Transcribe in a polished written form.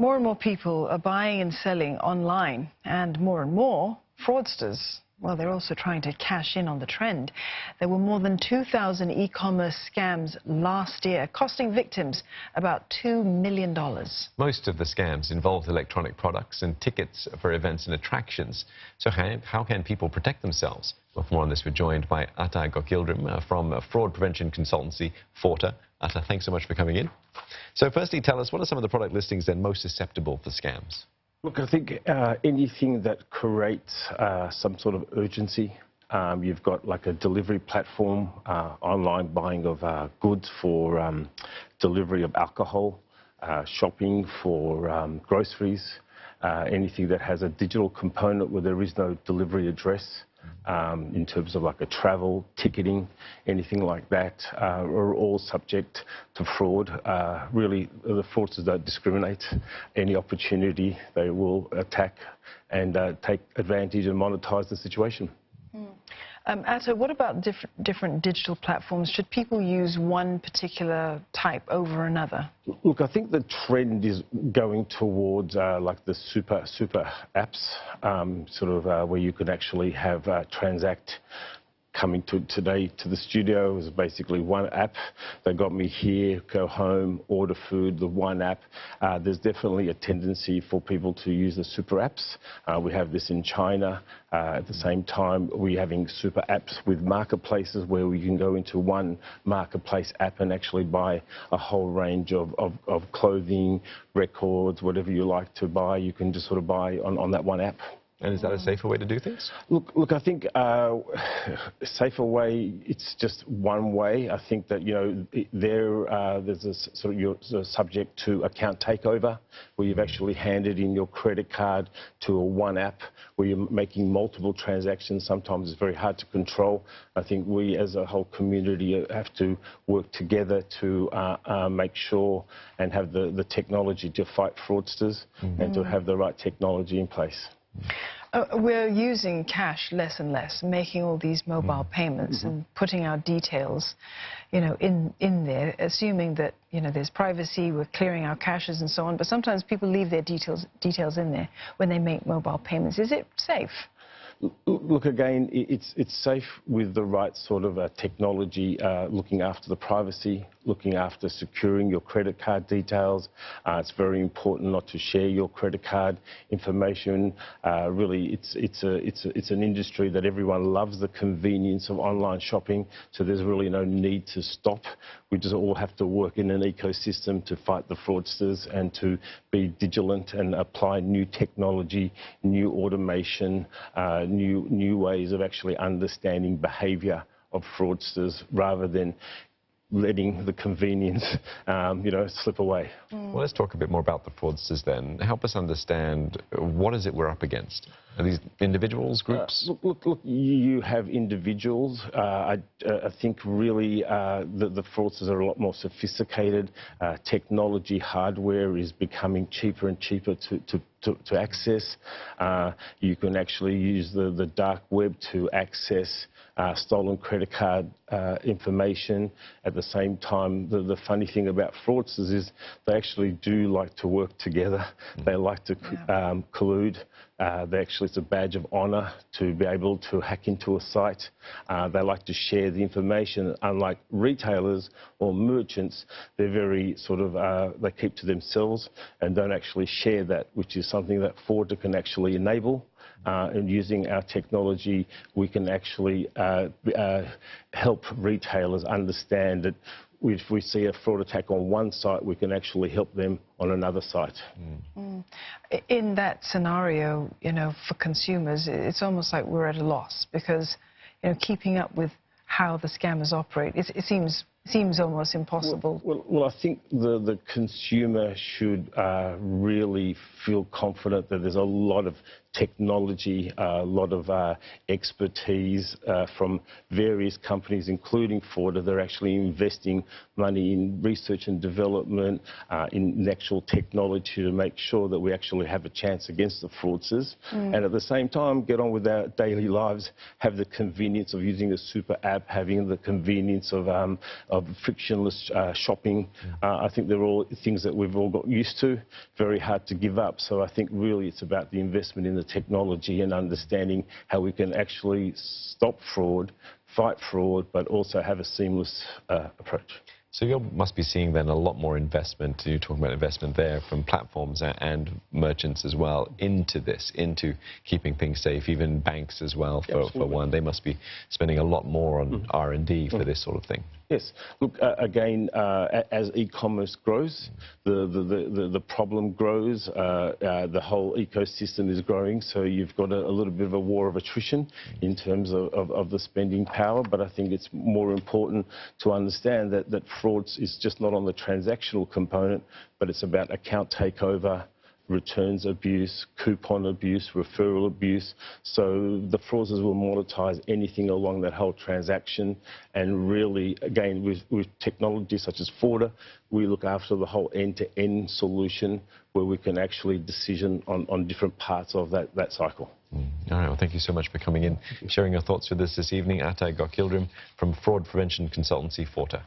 More and more people are buying and selling online, and more fraudsters. Well, they're also trying to cash in on the trend. There were more than 2,000 e-commerce scams last year, costing victims about $2 million. Most of the scams involved electronic products and tickets for events and attractions. So how can people protect themselves? Well, for more on this, we're joined by Atta Gokildrim from fraud prevention consultancy Forta. Atta, thanks so much for coming in. So firstly, tell us, what are some of the product listings that are most susceptible for scams? Look, I think anything that creates some sort of urgency. You've got like a delivery platform, online buying of goods for delivery of alcohol, shopping for groceries, anything that has a digital component where there is no delivery address. In terms of like a travel, ticketing, anything like that, are all subject to fraud. Really, the fraudsters don't discriminate. Any opportunity, they will attack and take advantage and monetize the situation. Atta, what about different digital platforms? Should people use one particular type over another? Look, I think the trend is going towards like the super apps, where you could actually have transact. Coming today to the studio is basically one app. They got me here, go home, order food, the one app. There's definitely a tendency for people to use the super apps. We have this in China. At the same time, we're having super apps with marketplaces where we can go into one marketplace app and actually buy a whole range of clothing, records, whatever you like to buy, you can just sort of buy on that one app. And is that a safer way to do things? Look, I think a safer way, it's just one way. I think that, you know, there's a sort of, you're subject to account takeover, where you've actually handed in your credit card to a one app, where you're making multiple transactions. Sometimes it's very hard to control. I think we as a whole community have to work together to make sure and have the technology to fight fraudsters and to have the right technology in place. We're using cash less and less, making all these mobile payments and putting our details, you know, in there, assuming that, you know, there's privacy, we're clearing our caches and so on. But sometimes people leave their details in there when they make mobile payments. Is it safe? Look, again, it's safe with the right sort of technology, looking after the privacy, looking after securing your credit card details. It's very important not to share your credit card information. Really, it's an industry that everyone loves the convenience of online shopping, so there's really no need to stop. We just all have to work in an ecosystem to fight the fraudsters and to be vigilant and apply new technology, new automation, new ways of actually understanding behaviour of fraudsters rather than letting the convenience, you know, slip away. Well, let's talk a bit more about the fraudsters then. Help us understand, what is it we're up against? Are these individuals, groups? Look, you have individuals. I think really the fraudsters are a lot more sophisticated. Technology, hardware is becoming cheaper and cheaper to access. You can actually use the dark web to access stolen credit card information. At the same time, the funny thing about fraudsters is they actually do like to work together. They like to collude. It's a badge of honour to be able to hack into a site. They like to share the information. Unlike retailers or merchants, they're very sort of, they keep to themselves and don't actually share that, which is something that Forta can actually enable. And using our technology, we can actually help retailers understand that if we see a fraud attack on one site, we can actually help them on another site. In that scenario, you know, for consumers, it's almost like we're at a loss because, you know, keeping up with how the scammers operate, it seems almost impossible. Well, I think the consumer should really feel confident that there's a lot of technology, a lot of expertise from various companies, including Forta. They're actually investing money in research and development, in actual technology to make sure that we actually have a chance against the fraudsters. And at the same time, get on with our daily lives, have the convenience of using a super app, having the convenience of frictionless shopping. I think they're all things that we've all got used to, very hard to give up. So I think really it's about the investment in the technology and understanding how we can actually stop fraud, fight fraud, but also have a seamless approach. So you must be seeing then a lot more investment, you're talking about investment there from platforms and merchants as well into this, into keeping things safe, even banks as well for one. They must be spending a lot more on R&D for this sort of thing. Yes. Look, again, as e-commerce grows, the problem grows, the whole ecosystem is growing, so you've got a little bit of a war of attrition in terms of the spending power, but I think it's more important to understand that fraud is just not on the transactional component, but it's about account takeover, returns abuse, coupon abuse, referral abuse. So the fraudsters will monetize anything along that whole transaction. And really, again, with technology such as Forder, we look after the whole end-to-end solution where we can actually decision on different parts of that cycle. All right, well, thank you so much for coming in, sharing your thoughts with us this evening. Atai Gokildrim from fraud prevention consultancy Forder.